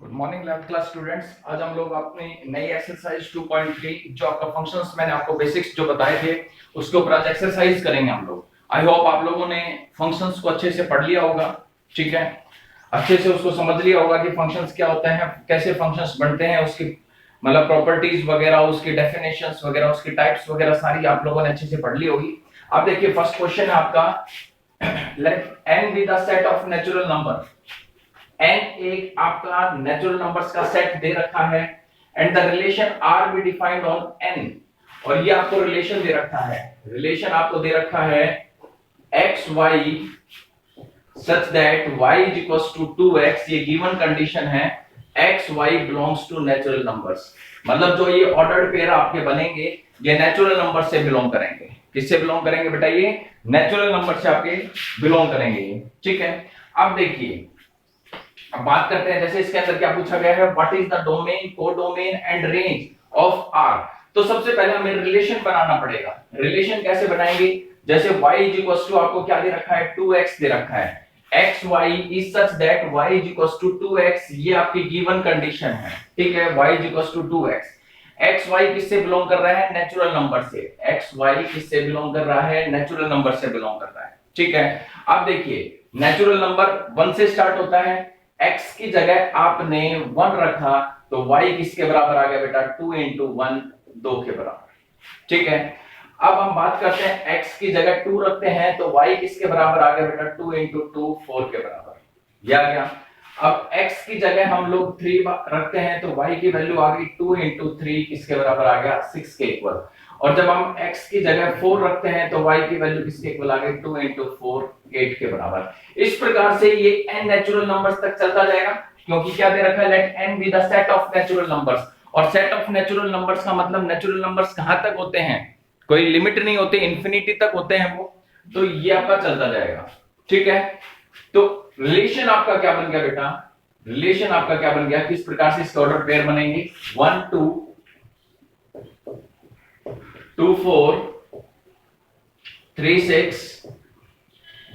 Good morning 11th class students. आज हम लोग अपनी नई एक्सरसाइज 2.3 जो आपका फंक्शंस मैंने आपको बेसिक्स जो बताए थे उसके ऊपर आज एक्सरसाइज करेंगे हम लोग। आई होप आप लोगों ने फंक्शंस को अच्छे से पढ़ लिया होगा, ठीक है, अच्छे से उसको समझ लिया होगा कि फंक्शंस क्या होते हैं, कैसे फंक्शंस बनते हैं, उसकी मतलब प्रॉपर्टीज वगैरह, उसकी डेफिनेशंस वगैरह, उसकी टाइप्स वगैरह सारी आप लोगों ने अच्छे से पढ़ ली होगी। अब देखिए फर्स्ट क्वेश्चन है आपका, let n be the set of natural number. n एक आपका नेचुरल नंबर्स का सेट दे रखा है and the relation r be defined on n। और ये आपको रिलेशन दे रखा है, रिलेशन आपको दे रखा है x y such that y is equals to 2x। ये गिवन कंडीशन है, x y belongs to natural numbers. मतलब जो ये ऑर्डर्ड पेयर आपके बनेंगे ये नेचुरल नंबर से बिलोंग करेंगे। किससे बिलोंग करेंगे बेटा? ये नेचुरल नंबर से आपके बिलोंग करेंगे, ठीक है। अब देखिए, अब बात करते हैं, जैसे इसके अंदर क्या पूछा गया है, what is the domain, codomain and range of R. तो सबसे पहले हमें रिलेशन बनाना पड़ेगा। रिलेशन कैसे बनाएंगे? जैसे y इज इक्वल टू आपको क्या दे रखा है, 2x दे रखा है, x y is such that y is equal to 2x, ये आपकी गिवन कंडीशन है, ठीक है। y is equal to 2x, x y किससे बिलोंग कर रहा है? नेचुरल नंबर से। एक्स वाई किससे बिलोंग कर रहा है? नेचुरल नंबर से बिलोंग कर रहा है, ठीक है। अब देखिए, नेचुरल नंबर 1 से स्टार्ट होता है, x की जगह आपने 1 रखा तो y किसके बराबर आ गया बेटा? 2 इंटू 1, 2 के बराबर, ठीक है। अब हम बात करते हैं, x की जगह 2 रखते हैं तो y किसके बराबर आ गया बेटा? 2 इंटू 2, 4 के बराबर, ये आ गया। अब x की जगह हम लोग 3 रखते हैं तो y की वैल्यू आ गई 2 इंटू 3, किसके बराबर आ गया? 6 के इक्वल। और जब हम x की जगह 4 रखते हैं तो y की वैल्यू किसके इक्वल आ गई? 2 इंटू 4, 8 के बराबर। इस प्रकार से ये n नेचुरल नंबर्स तक चलता जाएगा, क्योंकि क्या दे रखा है? Let n be the set of natural numbers. और सेट ऑफ नेचुरल नंबर्स का मतलब नेचुरल नंबर्स कहां तक होते हैं? कोई लिमिट नहीं होते, इंफिनिटी तक होते हैं वो। तो ये आपका चलता जाएगा, ठीक है। तो रिलेशन आपका क्या बन गया बेटा? रिलेशन आपका क्या बन गया? किस प्रकार से इसके ऑर्डर पेयर बनेंगे? 1 2 2 4 3 6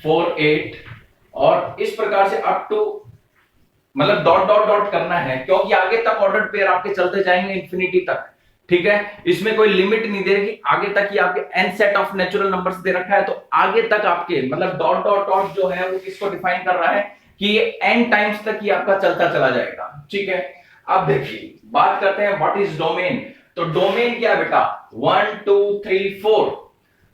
4 8, और इस प्रकार से अप टू, मतलब डॉट डॉट डॉट करना है, क्योंकि आगे तक ऑर्डर पेयर आपके चलते जाएंगे इंफिनिटी तक, ठीक है। इसमें कोई लिमिट नहीं दे रही, आगे तक ही आपके n set of natural numbers दे रखा है, तो आगे तक आपके मतलब डॉट डॉट डॉट जो है वो किसको डिफाइन कर रहा है कि ये n टाइम्स तक ही आपका चलता चला जाएगा, ठीक है। अब देखिए, बात करते हैं व्हाट इज डोमेन। तो डोमेन क्या है बेटा? 1 2 3 4।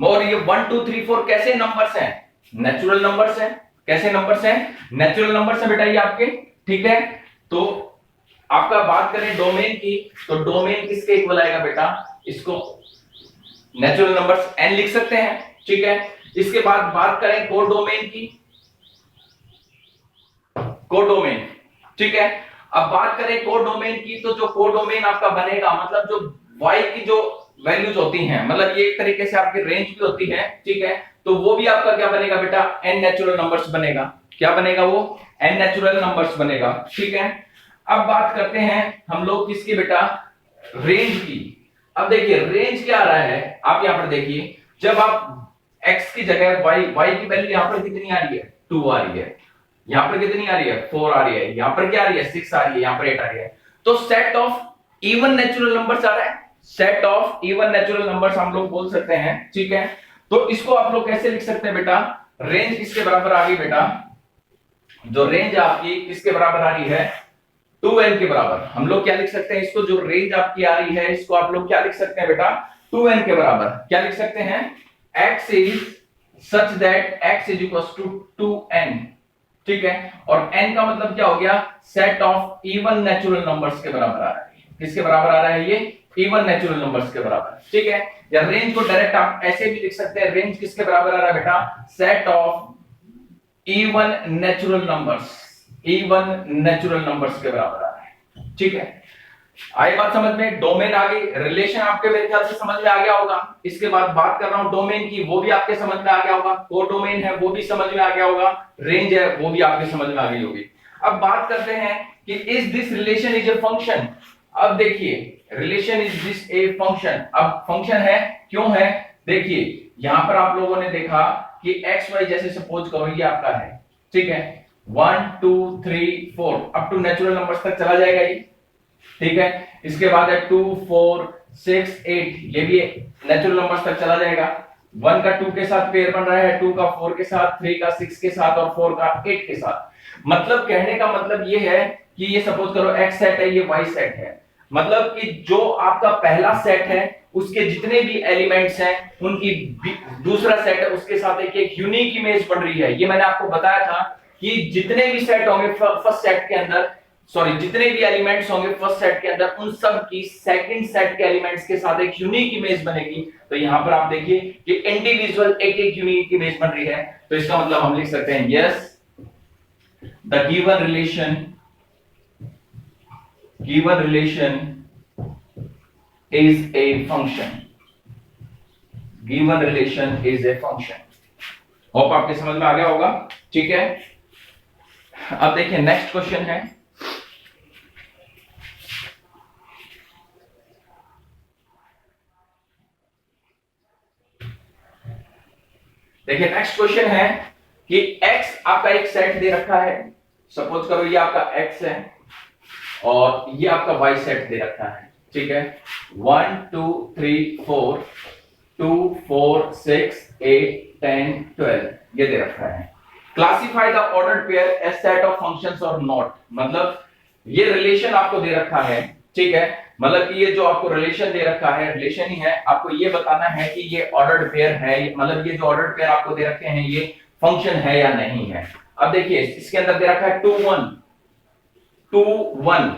और ये 1 2 3 4 कैसे नंबर्स हैं? नेचुरल नंबर्स हैं। कैसे नंबर्स हैं? नेचुरल नंबर्स हैं बेटा ये आपके, ठीक है। तो आपका बात करें डोमेन की, तो डोमेन किसके इक्वल आएगा बेटा? इसको नेचुरल नंबर्स n लिख सकते हैं, ठीक है। इसके बाद बात करें कोडोमेन की, कोडोमेन, ठीक है। अब बात करें कोडोमेन की, तो जो कोडोमेन आपका बनेगा, मतलब जो y की जो वैल्यूज होती हैं, मतलब ये एक तरीके से आपकी रेंज भी होती है, ठीक है। तो वो भी आपका क्या बनेगा बेटा? n नेचुरल नंबर्स बनेगा। क्या बनेगा वो? n नेचुरल नंबर्स बनेगा, ठीक है। अब बात करते हैं हम लोग किसकी बेटा? रेंज की। अब देखिए रेंज क्या आ रहा है, आप यहां पर देखिए, जब आप x की जगह y की वैल्यू यहां पर कितनी आ रही है? 2 आ रही है, यहां पर कितनी आ रही है? 4 आ रही है, यहां पर क्या आ रही है? 6 आ रही है, यहां पर 8 आ रही है। तो set of even natural numbers आ रहा है, set of even natural numbers हम लोग बोल सकते हैं, ठीक है। तो इसको आप लोग कैसे लिख सकते हैं बेटा? रेंज किसके बराबर आ गई बेटा? जो रेंज आपकी किसके बराबर आ रही है? 2n के बराबर। हम लोग क्या लिख सकते हैं इसको? जो रेंज आपकी आ रही है इसको आप लोग क्या लिख सकते हैं बेटा? 2n के बराबर। क्या लिख सकते हैं? x is such that x is equal to 2n, ठीक है। और n का मतलब क्या हो गया? Set of even natural numbers के बराबर आ रहा है। किसके बराबर आ रहा है ये? इवन नेचुरल नंबर्स के बराबर, ठीक है। या रेंज को डायरेक्ट आप ऐसे भी लिख सकते हैं, रेंज किसके बराबर आ रहा है बेटा? Set of even natural numbers, even natural numbers के बराबर आ रहा है, ठीक है। आई बात समझ में? डोमेन आ गई, रिलेशन आपके मेरे ख्याल से समझ में आ गया होगा। इसके बाद बात कर रहा हूं डोमेन की, वो भी आपके समझ में आ गया होगा। कोडोमेन है वो भी समझ में आ गया होगा, रेंज है वो भी आपके समझ में आ गई होगी। अब बात करते हैं कि is this relation is a function. अब देखिए, relation is this a function. अब फंक्शन है, क्यों है? देखिए यहां पर आप लोगों ने देखा कि एक्स वाई, जैसे सपोज करो ये आपका है, ठीक है। 1 2 3 4 अप टू नेचुरल नंबर्स तक चला जाएगा ये, ठीक है। इसके बाद है 2 4 6 8, ये भी नेचुरल नंबर्स तक चला जाएगा। 1 का 2 के साथ पेयर बन रहा है, 2 का 4 के साथ, 3 का 6 के साथ और 4 का 8 के साथ। मतलब कहने का मतलब ये है कि ये सपोज करो x सेट है, ये y सेट है, मतलब कि जो आपका पहला सेट है उसके जितने भी एलिमेंट्स हैं उनकी दूसरा सेट है उसके साथ एक यूनिक इमेज बन रही है। ये मैंने आपको बताया था कि जितने भी सेट होंगे फर्स्ट सेट के अंदर, सॉरी जितने भी एलिमेंट्स होंगे फर्स्ट सेट के अंदर, उन सब की सेकंड सेट के एलिमेंट्स के साथ एक यूनिक इमेज बनेगी। तो यहां पर आप देखिए कि इंडिविजुअल एक एक यूनिक इमेज बन रही है। तो इसका मतलब हम लिख सकते हैं yes the given relation is a function। given relation is a function। Hope आपके समझ में आ गया होगा, ठीक है। अब देखिए नेक्स्ट क्वेश्चन है, देखिए नेक्स्ट क्वेश्चन है कि x आपका एक सेट दे रखा है, सपोज करो ये आपका x है और ये आपका y सेट दे रखा है, ठीक है। 1 2 3 4 2 4 6 8 10 12 ये दे रखा है। Classify the ordered pair as set of functions और नॉट, मतलब ये रिलेशन आपको दे रखा है, ठीक है। मतलब कि ये जो आपको रिलेशन दे रखा है रिलेशन ही है, आपको ये बताना है कि ये ऑर्डर्ड पेयर है, मतलब ये जो ऑर्डर्ड पेयर आपको दे रखे हैं ये फंक्शन है या नहीं है। अब देखिए इसके अंदर दे रखा है 2 1 2 1।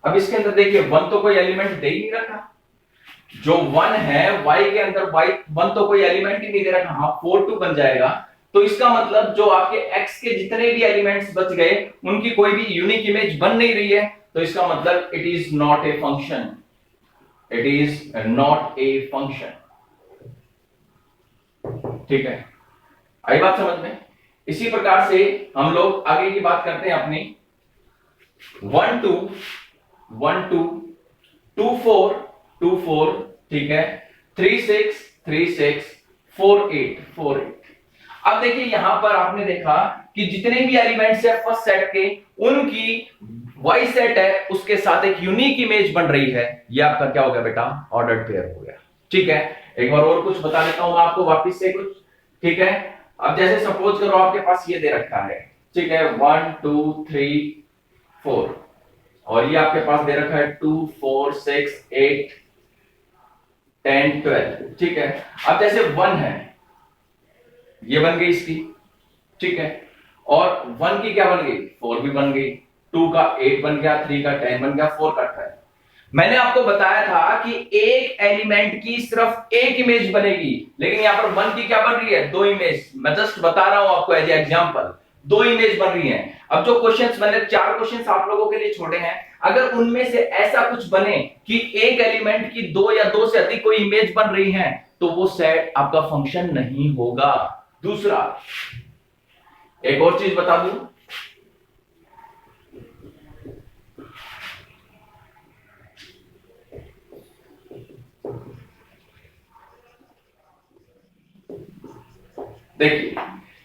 अब इसके अंदर देखिए 1 तो कोई एलिमेंट दे ही नहीं रखा, जो 1 है y के अंदर y 1 तो कोई एलिमेंट ही नहीं दे रखा, हाँ 4 2 बन जाएगा। तो इसका मतलब जो आपके x के जितने भी एलिमेंट्स बच गए उनकी कोई भी यूनिक इमेज बन नहीं रही है। तो इसका मतलब it is not a function, it is not a function, ठीक है। आई बात समझ में। इसी प्रकार से हम लोग आगे की बात करते हैं अपनी 1 2 1 2 2 4 2 4, ठीक है, 3 6 3 6 4 8 4 8। अब देखिए यहां पर आपने देखा कि जितने भी एलिमेंट्स है फर्स्ट सेट के उनकी y सेट है उसके साथ एक यूनिक इमेज बन रही है। ये आपका क्या हो गया बेटा, ऑर्डर्ड पेयर हो गया, ठीक है। एक बार और कुछ बता देता हूं आपको वापस से कुछ, ठीक है। अब जैसे सपोज करो आपके पास ये दे रखा है, ठीक है, 1 2 3 4 और ये आपके पास दे रखा है 2 4 6 8 10 12, ठीक है। अब जैसे 1 है ये बन गई इसकी, ठीक है, और 1 की क्या बन गई 4 भी बन गई, 2 का 8 बन गया, 3 का 10 बन गया, 4 का 12। मैंने आपको बताया था कि एक एलिमेंट की सिर्फ एक इमेज बनेगी, लेकिन यहां पर 1 की क्या बन रही है, 2 इमेज। मैं जस्ट बता रहा हूं आपको एज एग्जांपल, 2 इमेज बन रही हैं। अब जो क्वेश्चंस मैंने 4 क्वेश्चंस आप लोगों के लिए छोड़े हैं, अगर उनमें से ऐसा कुछ बने कि एक एलिमेंट की 2 या 2 से अधिक कोई इमेज बन रही है तो वो सेट आपका फंक्शन नहीं होगा। दूसरा एक और चीज बता दूं, देखिए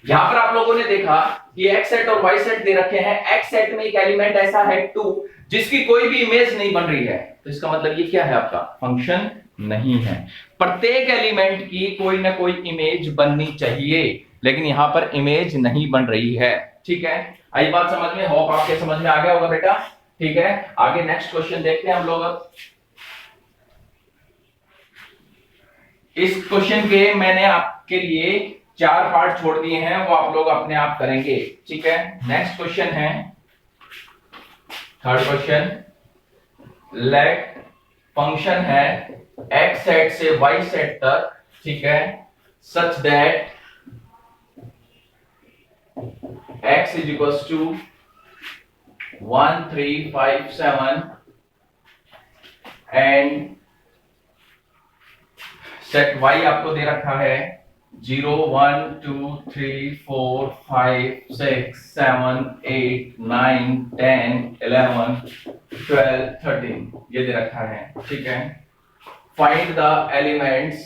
यहां पर आप लोगों ने देखा कि x सेट और y सेट दे रखे हैं। x सेट में एक एलिमेंट ऐसा है 2 जिसकी कोई भी इमेज नहीं बन रही है, तो इसका मतलब ये क्या है, आपका फंक्शन नहीं है। प्रत्येक एलिमेंट की कोई ना कोई इमेज बननी चाहिए, लेकिन यहां पर इमेज नहीं बन रही है, ठीक है। आई बात समझ में, होप आपके समझ में आ गया होगा बेटा, ठीक है। आगे नेक्स्ट क्वेश्चन देखते हैं हम लोग। अब इस क्वेश्चन के मैंने आपके लिए 4 पार्ट छोड़ दिए हैं, वो आप लोग अपने आप करेंगे, ठीक है। नेक्स्ट क्वेश्चन है थर्ड क्वेश्चन, लेट फंक्शन है x सेट से y सेट तक, ठीक है, such that x is equals to 1 3 5 7 and set y आपको दे रखा है 0 1 2 3 4 5 6 7 8 9 10 11 12 13 ये दे रखा है, ठीक है। Find the elements,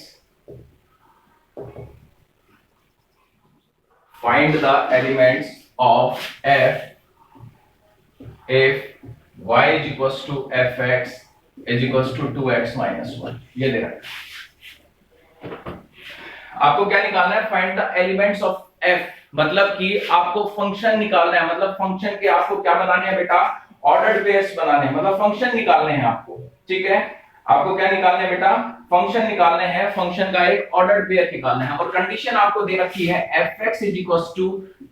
find the elements of F if y is equals to fx is equals to 2x minus 1, ये दे रखा है। आपको क्या निकालना है? Find the elements of f, मतलब कि आपको फंक्शन निकालना है, मतलब फंक्शन के आपको क्या बनाने हैं बेटा? ऑर्डर्ड पेयर्स बनाने हैं, मतलब फंक्शन निकालने हैं आपको, ठीक है? आपको क्या निकालने हैं बेटा? फंक्शन निकालने हैं, फंक्शन का एक ऑर्डर्ड पेयर निकालना है, और कंडीशन आपको दे रखी है fx is equals to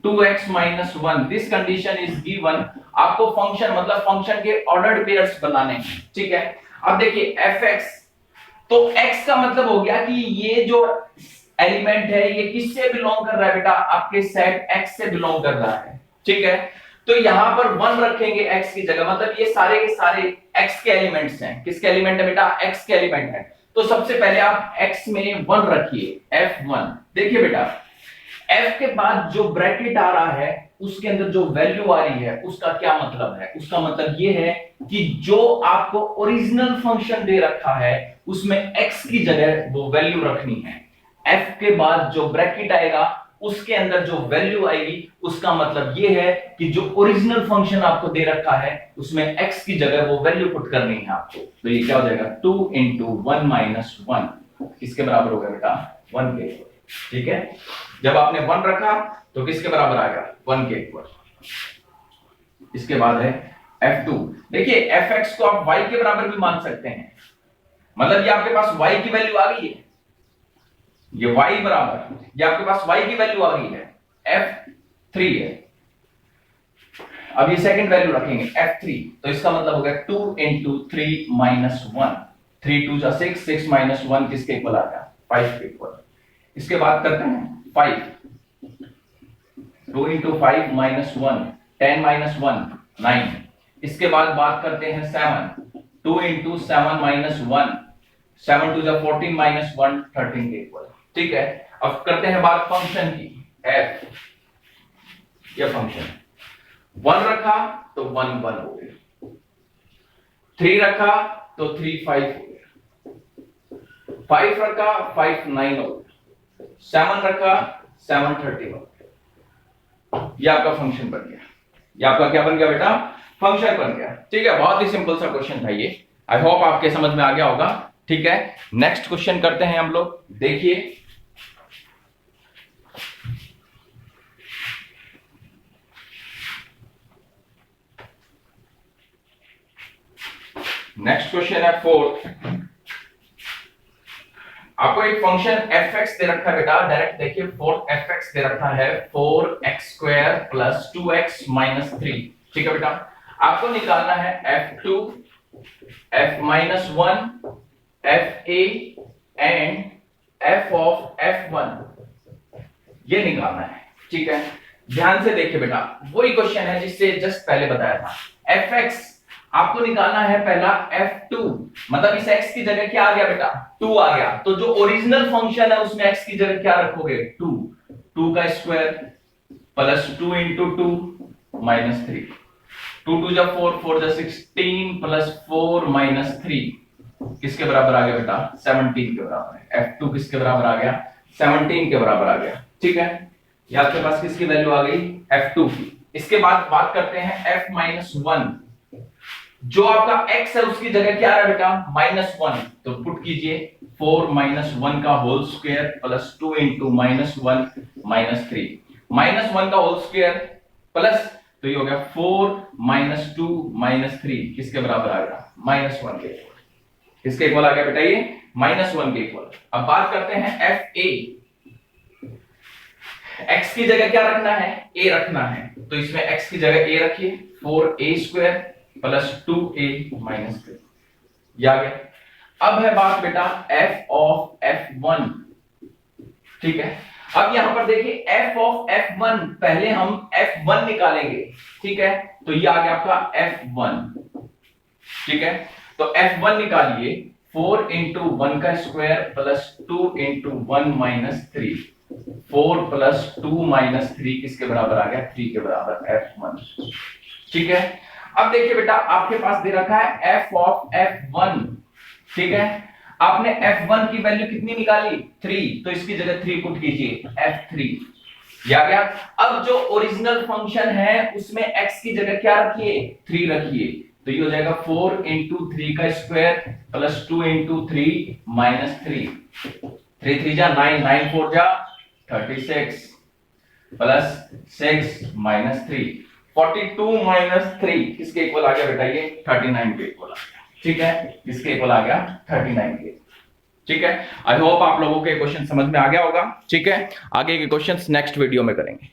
2x minus 1, this condition is given. आपको फंक्शन मतलब फंक्शन के ऑर्डर्ड पेयर्स बनाने हैं, ठीक है? अब देखिए fx, तो x का मतलब हो गया कि ये जो एलिमेंट है ये किससे बिलोंग कर रहा है बेटा? आपके सेट x से बिलोंग कर रहा है, ठीक है? तो यहां पर 1 रखेंगे x की जगह, मतलब ये सारे के सारे x के एलिमेंट्स हैं। किसके एलिमेंट है बेटा? x के एलिमेंट है। तो सबसे पहले आप x में 1 रखिए, f1। देखिए बेटा, f के बाद जो ब्रैकेट आ रहा है उसके अंदर जो वैल्यू आ रही है उसका क्या मतलब है? उसका मतलब ये है कि जो आपको ओरिजिनल फंक्शन दे रखा है उसमें x की जगह वो वैल्यू रखनी है। f के बाद जो ब्रैकेट आएगा उसके अंदर जो वैल्यू आएगी उसका मतलब ये है कि जो ओरिजिनल फंक्शन आपको दे रखा है उसमें x की जगह वो वैल्यू पुट करनी है आपको। तो ये क्या हो जाएगा? 2 into 1 minus 1 किसके बराबर होगा बेटा? 1 के इक्वल, ठीक है? जब आपने 1 रखा तो किसके बराबर आ गया? 1 के इक्वल। इसके बाद है f2। देखिए fx को आप y के बराबर भी मान सकते हैं, मतलब ये आपके पास y की वैल्यू आ गई है, ये y बराबर, ये आपके पास y की वैल्यू आ गई है, f3 है। अब ये सेकंड वैल्यू रखेंगे f3, तो इसका मतलब हो गया 2 into 3 minus 1, 3 2 जा 6, 6 minus 1 किसके इक्वल आ गया? 5 के इक्वल। इसके बाद करते हैं 5, 2 into 5 minus 1, 10 minus 1 9। इसके बाद बात करते हैं 7, 2 into 7 minus 1, 7 2 जा 14 minus 1 13 के इक्वल, ठीक है? अब करते हैं बात फंक्शन की, f, ये फंक्शन 1 रखा तो 1 1 हो गया, 3 रखा तो 3 5 हो गया, 5 रखा 5 9 हो गया, 7 रखा 7 30 हो गया। ये आपका फंक्शन बन गया। ये आपका क्या बन गया बेटा? फंक्शन बन गया, ठीक है? बहुत ही सिंपल सा क्वेश्चन था ये। आई होप आपके समझ में आ गया होगा, ठीक है? नेक्स्ट क्वेश्चन करते हैं हम लोग। देखिए नेक्स्ट क्वेश्चन है 4। आपको एक फंक्शन fx दे रखा है बेटा, डायरेक्ट देखिए 4fx दे रखा है, 4x² प्लस 2x माइनस 3, ठीक है बेटा? आपको निकालना है f2, f-1, fa and f of f1, ये निकालना है, ठीक है? ध्यान से देखिए बेटा, वही क्वेश्चन है जिससे जस्ट पहले बताया था। fx आपको निकालना है पहला f2, मतलब इस x की जगह क्या आ गया बेटा? 2 आ गया। तो जो ओरिजिनल फंक्शन है उसमें x की जगह क्या रखोगे? 2, 2 का स्क्वायर प्लस 2 into 2 minus 3, 2 2 जा 4, 4 जा 16 प्लस 4 minus 3 किसके बराबर आ गया बेटा? 17 के बराबर है। f2 किसके बराबर आ गया? 17 के बराबर आ गया, ठीक है? ये आपके पास किसकी वैल्यू आ गई? f2 की। इसके बाद बात करते हैं f-1, जो आपका x है उसकी जगह क्या आ रहा है बेटा? -1, तो पुट कीजिए 4 - 1 का होल स्क्वायर प्लस 2 into -1 -3, -1 का होल स्क्वायर प्लस, तो ये हो गया 4 - 2 -3 किसके बराबर आ गया? -1 के इक्वल। किसके इक्वल आ गया बेटा? ये -1 के इक्वल। अब बात करते हैं fa, x की जगह क्या रखना है? a रखना है, तो इसमें x की जगह a रखिए, 4a² प्लस 2a माइनस 3, ये आ गया। अब है बात बेटा f ऑफ f1, ठीक है? अब यहां पर देखिए f ऑफ f1, पहले हम f1 निकालेंगे, ठीक है? तो ये आ गया आपका f1, ठीक है? तो f1 निकालिए, 4 into 1 का square plus 2 into 1 minus 3, 4 plus 2 minus 3 किसके बराबर आ गया? 3 के बराबर f1, ठीक है? अब देखिए बेटा, आपके पास दे रखा है f ऑफ f1, ठीक है? आपने f1 की वैल्यू कितनी निकाली? 3, तो इसकी जगह 3 पुट कीजिए, f3 ये आ गया। अब जो ओरिजिनल फंक्शन है उसमें x की जगह क्या रखिए, 3 रखिए, तो ये हो जाएगा 4 इंटू 3 का स्क्वायर प्लस 2 इंटू 3 माइनस 3, 3 3 जा 9, 9 4 जा 36 प्लस 6 माइनस 3, 42 माइनस 3 किसके इक्वल आ गया बेटा, ये 39 के इक्वल आ गया। ठीक है, किसके इक्वल आ गया, 39 के। ठीक है, आई होप आप लोगों के क्वेश्चन समझ में आ गया होगा। ठीक है, आगे के क्वेश्चंस नेक्स्ट वीडियो में करेंगे।